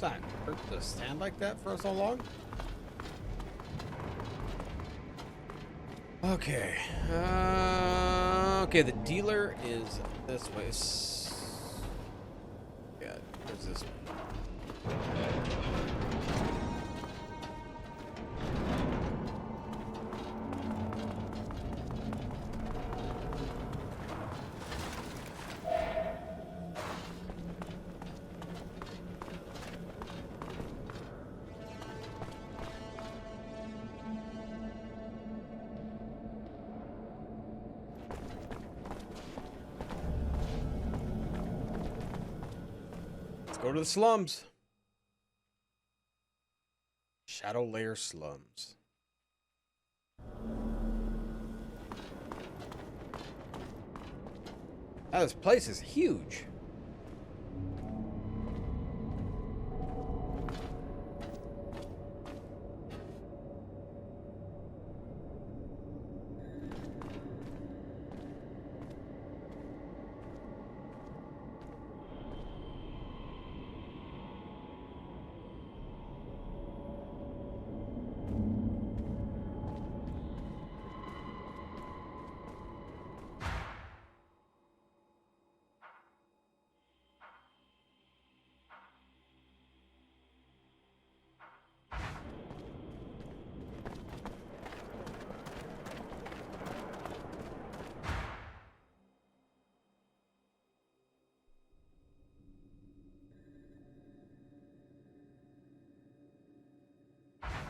that hurt to stand like that for so long? Okay. Okay, the dealer is this way. Yeah, there's this one. Go to the slums. Shadow Layer slums. Now, this place is huge.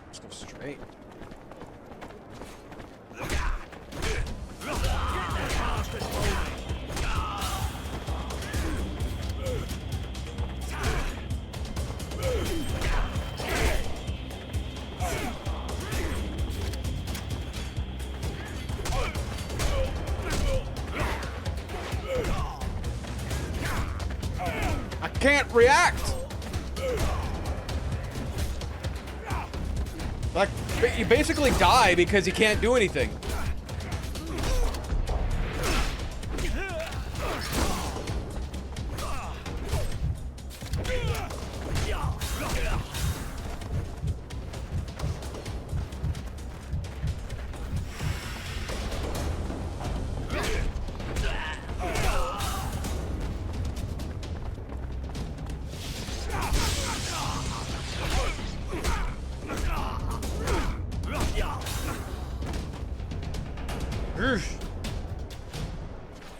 Let's go straight. I can't react. Like, you basically die because you can't do anything.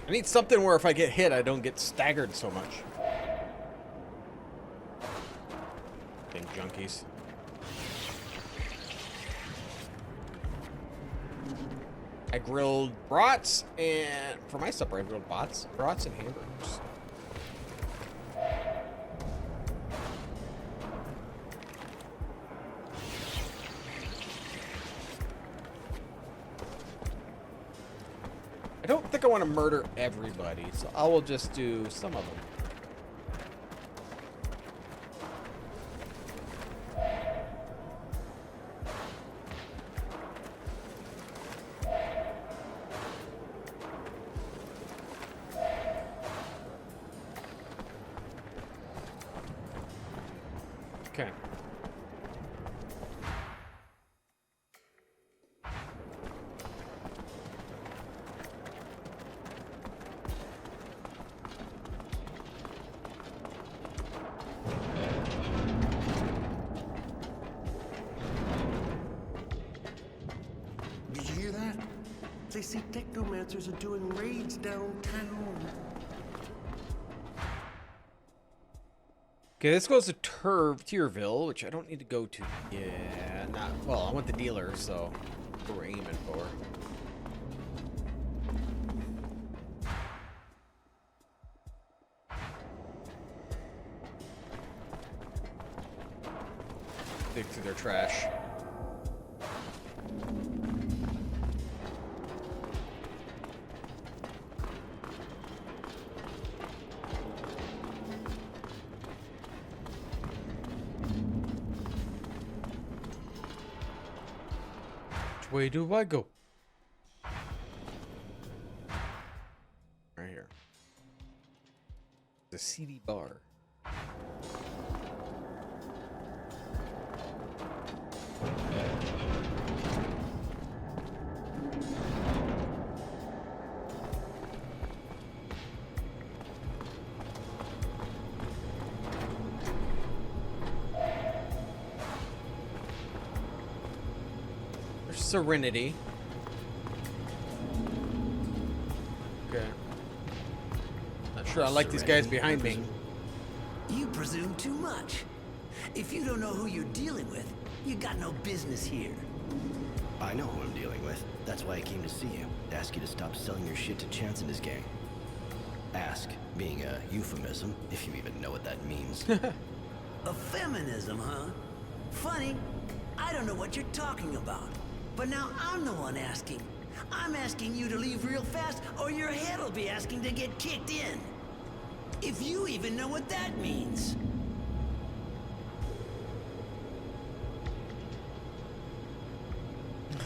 I need something where if I get hit, I don't get staggered so much. Dang junkies. I grilled brats, and for my supper, I grilled brats and hamburgers. I don't think I want to murder everybody, so I will just do some of them. Okay. Did you hear that? They say technomancers are doing raids downtown. Okay, this goes to Tierville, which I don't need to go to. Yeah, not well. I want the dealer, so that's what we're aiming for. Dig through their trash. Which way do I go? Right here. The CD bar. Serenity. Okay. Not sure I like these guys behind me. You presume too much. If you don't know who you're dealing with, you got no business here. I know who I'm dealing with. That's why I came to see you. To ask you to stop selling your shit to Chance and his gang. Ask being a euphemism, if you even know what that means. A feminism, huh? Funny. I don't know what you're talking about. But now I'm the one asking. I'm asking you to leave real fast, or your head'll be asking to get kicked in. If you even know what that means.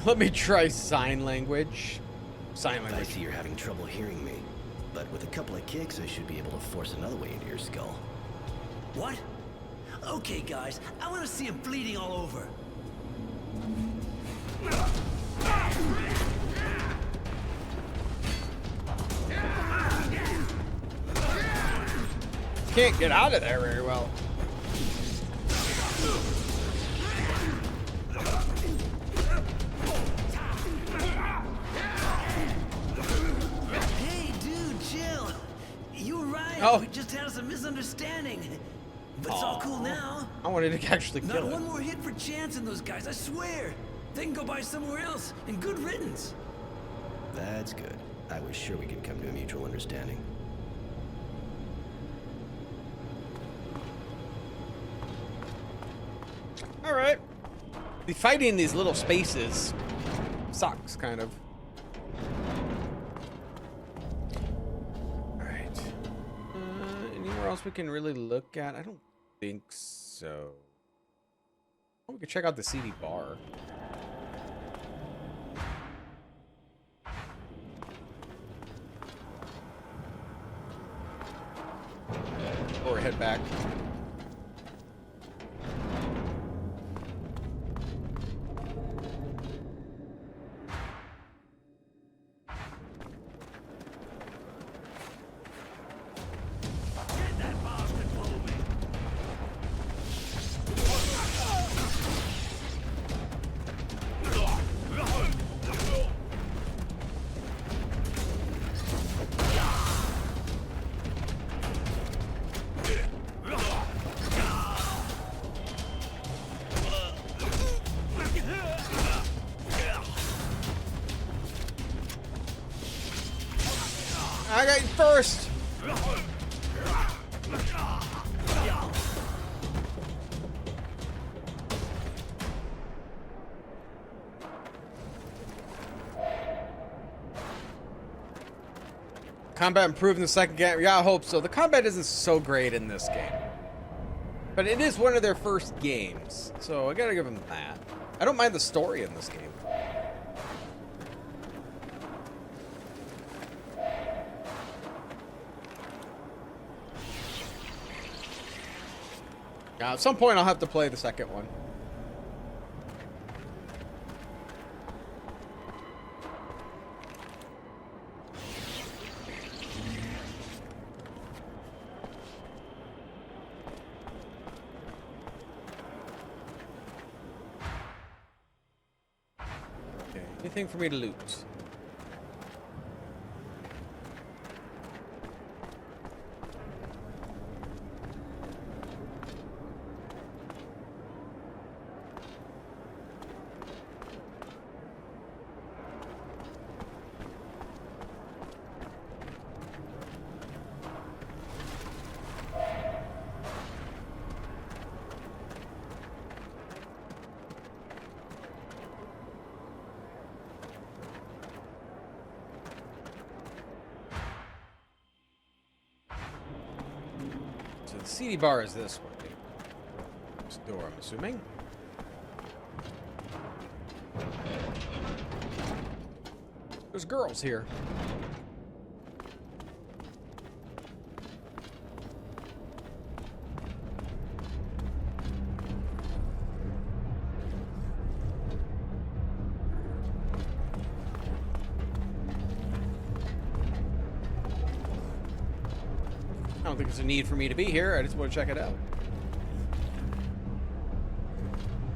Let me try sign language. Sign I language. see you're having trouble hearing me. But with a couple of kicks, I should be able to force another way into your skull. What? Okay, guys. I want to see him bleeding all over. Can't get out of there very well. Hey, dude, chill. You were right. Oh. We just had some misunderstanding. But it's all cool now. I wanted to actually Not kill one him. more hit for Chance and those guys, I swear. They can go by somewhere else, and good riddance. That's good. I was sure we could come to a mutual understanding. All right. The fighting in these little spaces sucks, kind of. All right. Anywhere else we can really look at? I don't think so. Oh, we could check out the CD bar. Or head back. I got you first. Combat improved in the second game. Yeah, I hope so. The combat isn't so great in this game, but it is one of their first games, so I gotta give them that. I don't mind the story in this game. At some point, I'll have to play the second one. Okay, anything for me to loot? So the CD bar is this way. This door, I'm assuming. There's girls here. I don't think there's a need for me to be here. I just want to check it out.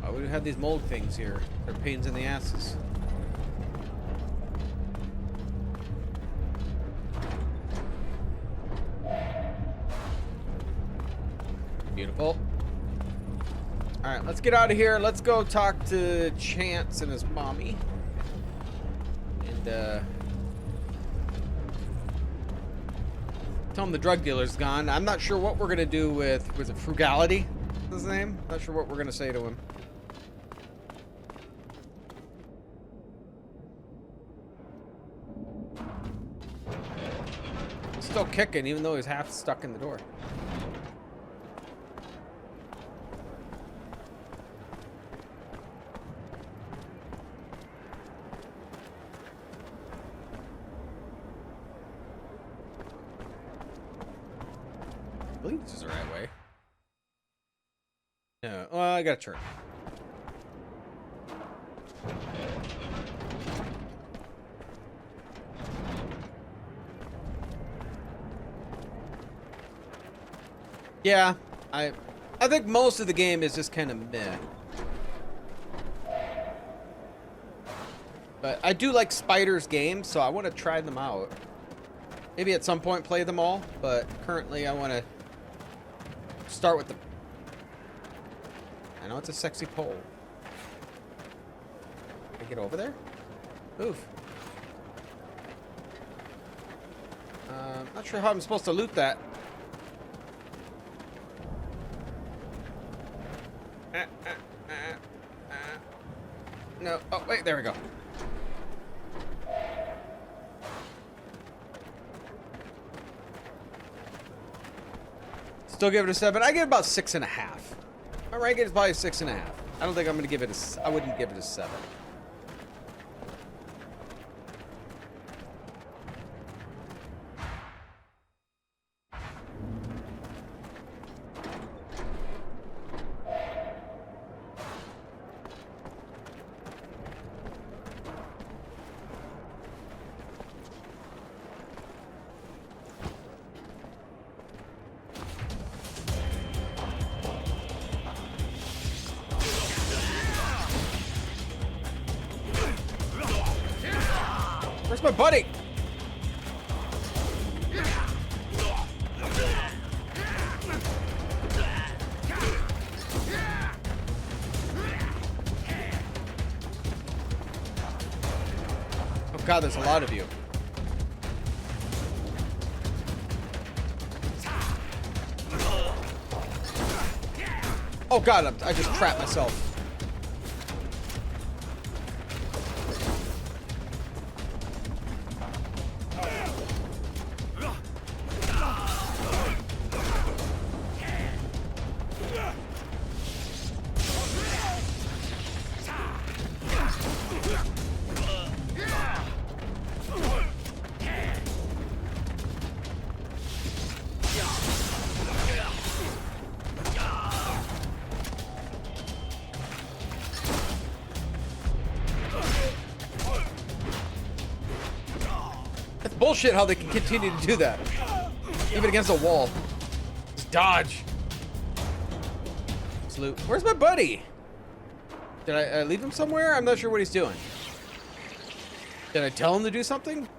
Oh, we have these mold things here. They're pains in the asses. Beautiful. Alright, let's get out of here. Let's go talk to Chance and his mommy. And, tell him the drug dealer's gone. I'm not sure what we're gonna do with... Was it Frugality? His name? Not sure what we're gonna say to him. Still kicking, even though he's half stuck in the door. I believe this is the right way. No, well, I gotta turn. Yeah, I think most of the game is just kind of meh. But I do like Spider's games, so I want to try them out. Maybe at some point play them all, but currently I want to start with the... I know it's a sexy pole. Can I get over there? Move. Not sure how I'm supposed to loot that. No. Oh, wait. There we go. Still give it a 7. I give it about 6.5. My ranking is probably 6.5. I don't think I'm going to give it a... I wouldn't give it a 7. Where's my buddy? Oh god, there's a lot of you. Oh god, I just trapped myself. Bullshit how they can continue to do that. Even against a wall. Just dodge. Salute. Where's my buddy? Did I leave him somewhere? I'm not sure what he's doing. Did I tell him to do something?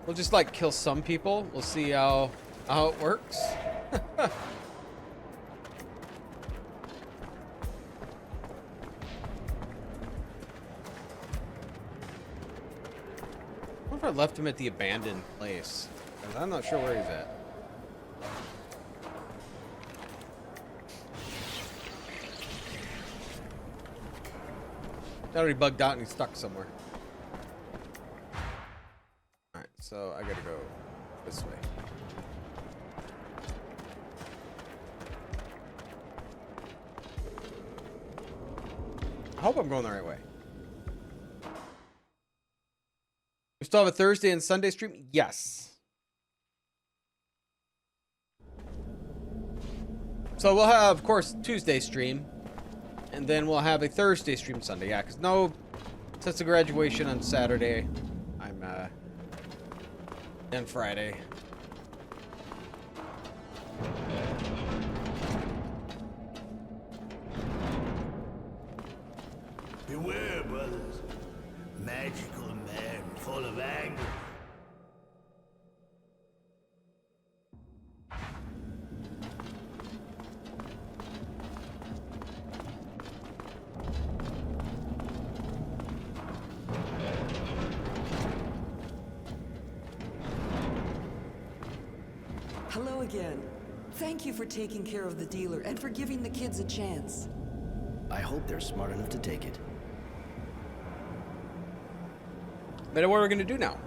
We'll just like kill some people. We'll see how it works. I wonder if I left him at the abandoned place. 'Cause I'm not sure where he's at. That already bugged out and he's stuck somewhere. Alright, so I gotta go this way. I hope I'm going the right way. We still have a Thursday and Sunday stream? Yes. So we'll have, of course, Tuesday stream. And then we'll have a Thursday stream Sunday. Yeah, because no Since the graduation on Saturday, I'm and Friday. Beware, brothers. Magical man full of anger. Hello again. Thank you for taking care of the dealer and for giving the kids a chance. I hope they're smart enough to take it. But what are we gonna do now?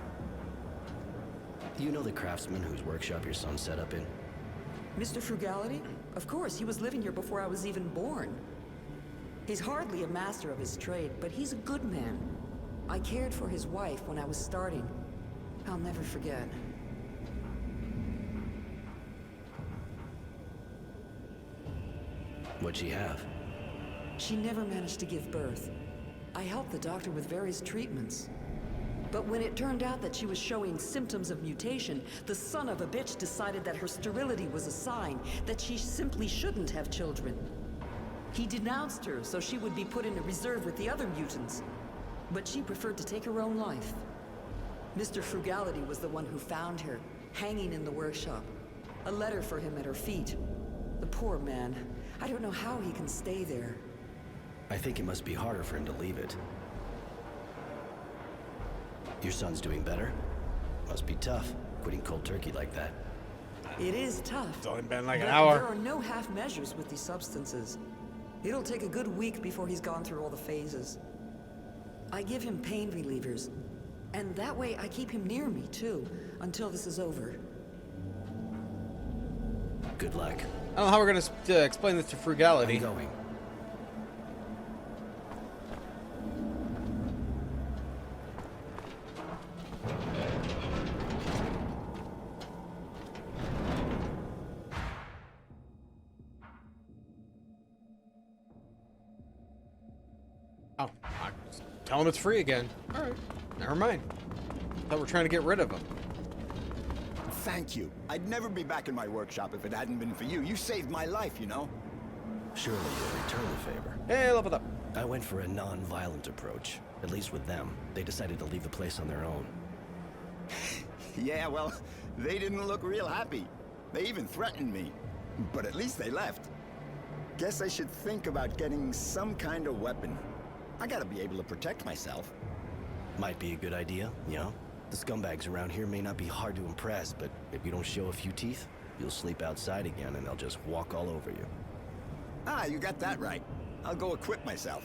You know the craftsman whose workshop your son set up in? Mr. Frugality? Of course, he was living here before I was even born. He's hardly a master of his trade, but he's a good man. I cared for his wife when I was starting. I'll never forget. What'd she have? She never managed to give birth. I helped the doctor with various treatments. But when it turned out that she was showing symptoms of mutation, the son of a bitch decided that her sterility was a sign that she simply shouldn't have children. He denounced her so she would be put in a reserve with the other mutants. But she preferred to take her own life. Mr. Frugality was the one who found her, hanging in the workshop. A letter for him at her feet. The poor man. I don't know how he can stay there. I think it must be harder for him to leave it. Your son's doing better? Must be tough, quitting cold turkey like that. It is tough. It's only been like an But hour. there are no half measures with these substances. It'll take a good week before he's gone through all the phases. I give him pain relievers, and that way I keep him near me too, until this is over. Good luck. I don't know how we're gonna explain this to Frugality. I'm going. Oh, tell him it's free again. All right, never mind. Thought we're trying to get rid of him. Thank you. I'd never be back in my workshop if it hadn't been for you. You saved my life, you know? Surely you'll return the favor. Hey, leveled up. I went for a non-violent approach. At least with them. They decided to leave the place on their own. Yeah, well, they didn't look real happy. They even threatened me. But at least they left. Guess I should think about getting some kind of weapon. I gotta be able to protect myself. Might be a good idea, you know? The scumbags around here may not be hard to impress, but if you don't show a few teeth, you'll sleep outside again and they'll just walk all over you. Ah, you got that right. I'll go equip myself.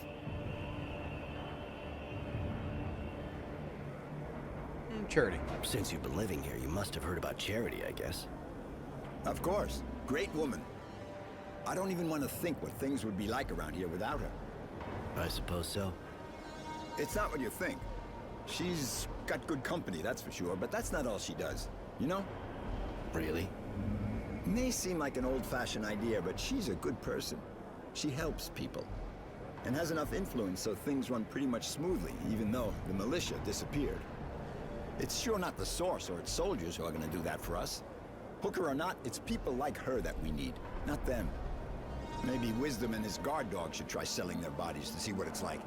Charity. Since you've been living here, you must have heard about Charity, I guess. Of course. Great woman. I don't even want to think what things would be like around here without her. I suppose so. It's not what you think. She's got good company, that's for sure, but that's not all she does. You know? Really? May seem like an old-fashioned idea, but she's a good person. She helps people. And has enough influence so things run pretty much smoothly, even though the militia disappeared. It's sure not the Source or its soldiers who are gonna do that for us. Hooker or not, it's people like her that we need, not them. Maybe Wisdom and his guard dog should try selling their bodies to see what it's like.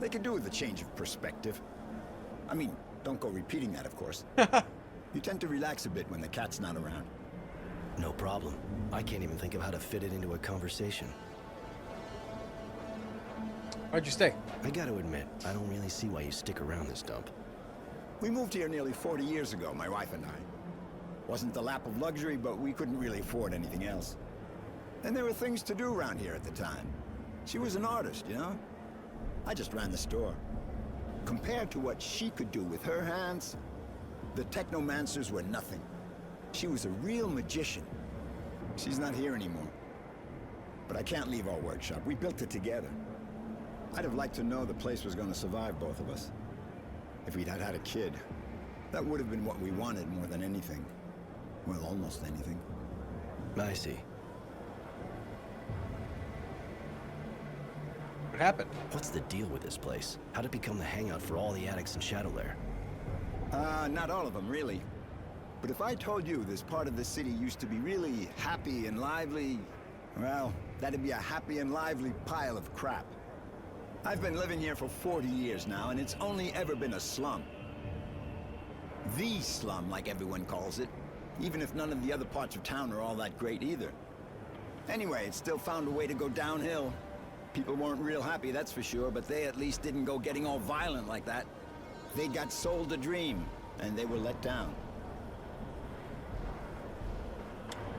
They could do with a change of perspective. I mean, don't go repeating that, of course. You tend to relax a bit when the cat's not around. No problem. I can't even think of how to fit it into a conversation. Why'd you stay? I gotta admit, I don't really see why you stick around this dump. We moved here nearly 40 years ago, my wife and I. Wasn't the lap of luxury, but we couldn't really afford anything else. And there were things to do around here at the time. She was an artist, you know? I just ran the store. Compared to what she could do with her hands, the technomancers were nothing. She was a real magician. She's not here anymore. But I can't leave our workshop. We built it together. I'd have liked to know the place was going to survive both of us. If we'd had a kid, that would have been what we wanted more than anything. Well, almost anything. I see. What happened? What's the deal with this place? How'd it become the hangout for all the addicts in Shadowlair? Not all of them, really. But if I told you this part of the city used to be really happy and lively, well, that'd be a happy and lively pile of crap. I've been living here for 40 years now, and it's only ever been a slum. The slum, like everyone calls it, even if none of the other parts of town are all that great either. Anyway, it still found a way to go downhill. People weren't real happy, that's for sure, but they at least didn't go getting all violent like that. They got sold a dream, and they were let down.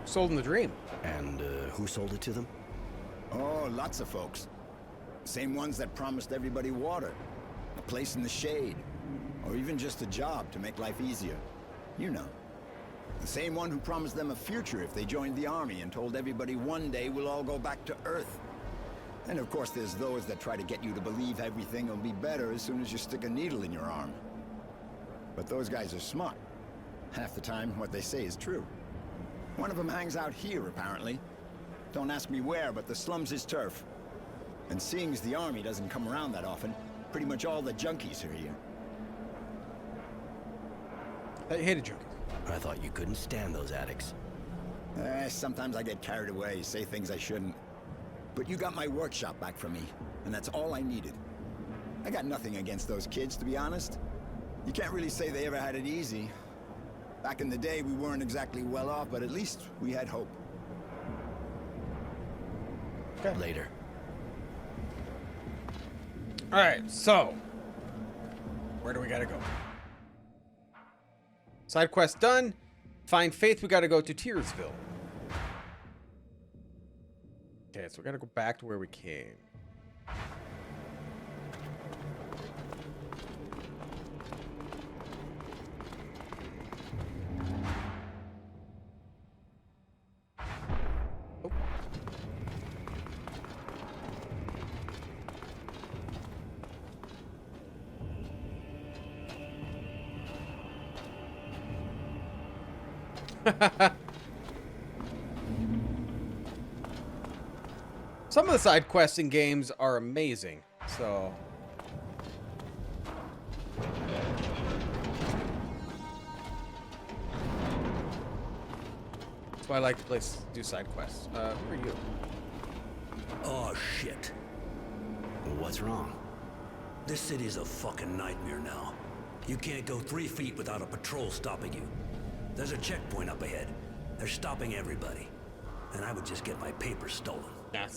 Sold in the dream. And who sold it to them? Oh, lots of folks. Same ones that promised everybody water, a place in the shade, or even just a job to make life easier. You know. The same one who promised them a future if they joined the army and told everybody one day we'll all go back to Earth. And of course there's those that try to get you to believe everything will be better as soon as you stick a needle in your arm. But those guys are smart. Half the time, what they say is true. One of them hangs out here, apparently. Don't ask me where, but the slum's his turf. And seeing as the army doesn't come around that often, pretty much all the junkies are here. I hated junkies. I thought you couldn't stand those addicts. Sometimes I get carried away, say things I shouldn't. But you got my workshop back from me, and that's all I needed. I got nothing against those kids, to be honest. You can't really say they ever had it easy. Back in the day, we weren't exactly well off, but at least we had hope. Okay. Later. Alright, so. Where do we gotta go? Side quest done. Find Faith, we gotta go to Tearsville. Okay, so we gotta go back to where we came. Oh. Some of the side quests in games are amazing, so that's why I like to do side quests. Who are you? Oh, shit. What's wrong? This city's a fucking nightmare now. You can't go 3 feet without a patrol stopping you. There's a checkpoint up ahead. They're stopping everybody. And I would just get my papers stolen. Yeah,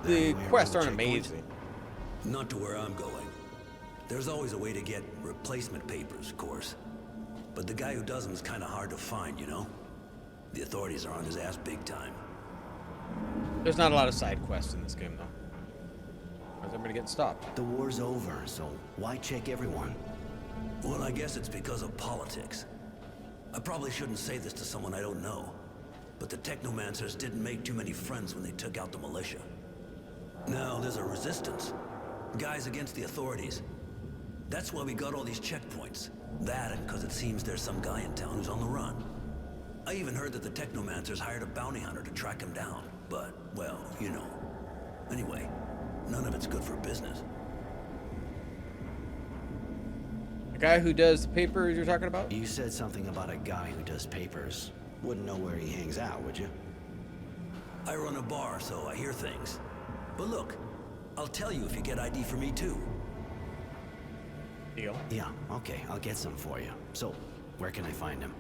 the quests aren't amazing. Not to where I'm going. There's always a way to get replacement papers, of course. But the guy who does them is kind of hard to find, you know? The authorities are on his ass big time. There's not a lot of side quests in this game, though. Why's everybody getting stopped? The war's over, so why check everyone? Well, I guess it's because of politics. I probably shouldn't say this to someone I don't know, but the Technomancers didn't make too many friends when they took out the militia. Now there's a resistance. Guys against the authorities. That's why we got all these checkpoints. That and because it seems there's some guy in town who's on the run. I even heard that the Technomancers hired a bounty hunter to track him down. But, well, you know. Anyway, none of it's good for business. The guy who does the papers you're talking about? You said something about a guy who does papers. Wouldn't know where he hangs out, would you? I run a bar, so I hear things. But look, I'll tell you if you get ID for me too. Deal. Yeah, okay, I'll get some for you. So, where can I find him?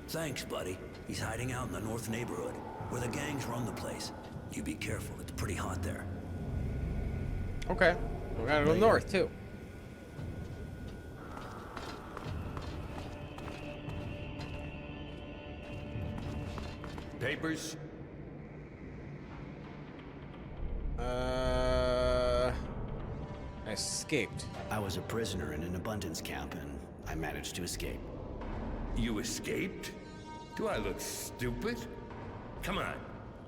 Thanks, buddy. He's hiding out in the north neighborhood, where the gangs run the place. You be careful, it's pretty hot there. Okay. We gotta go north, too. Papers? I escaped. I was a prisoner in an abundance camp, and I managed to escape. You escaped? Do I look stupid? Come on,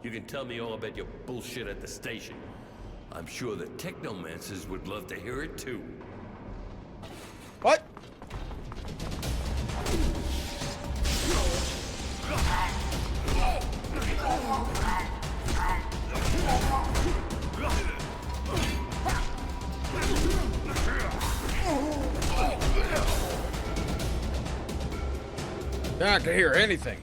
you can tell me all about your bullshit at the station. I'm sure the Technomancers would love to hear it too. What? They're not gonna hear anything.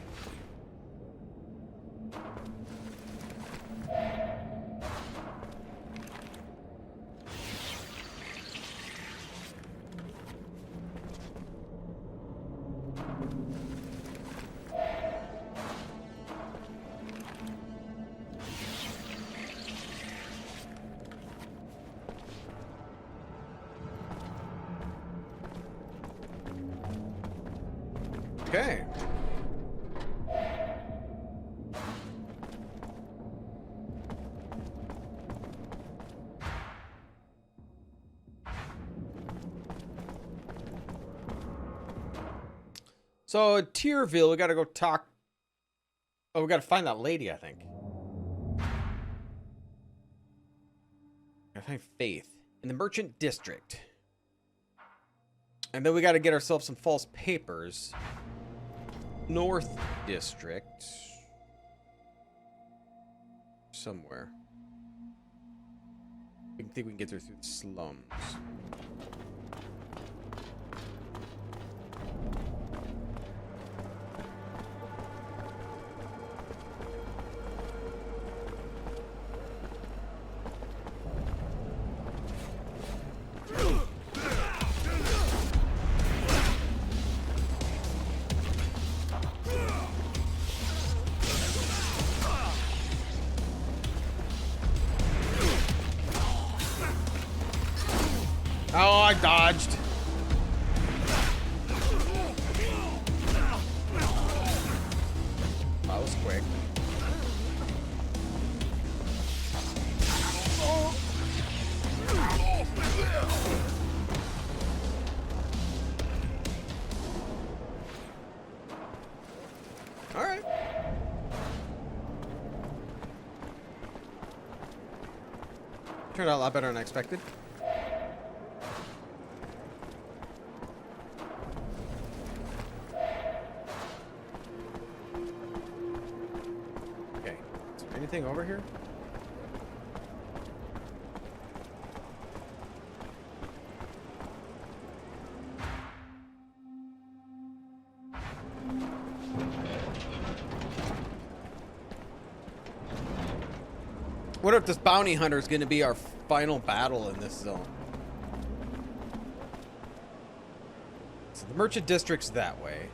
Okay. So, Tierville, we gotta go talk. Oh, we gotta find that lady, I think. Gotta find Faith in the Merchant District. And then we gotta get ourselves some false papers. North District. Somewhere. I think we can get through the slums. Oh, I dodged. That was quick. All right. Turned out a lot better than I expected. Anything over here? What if this bounty hunter is going to be our final battle in this zone? So the Merchant District's that way.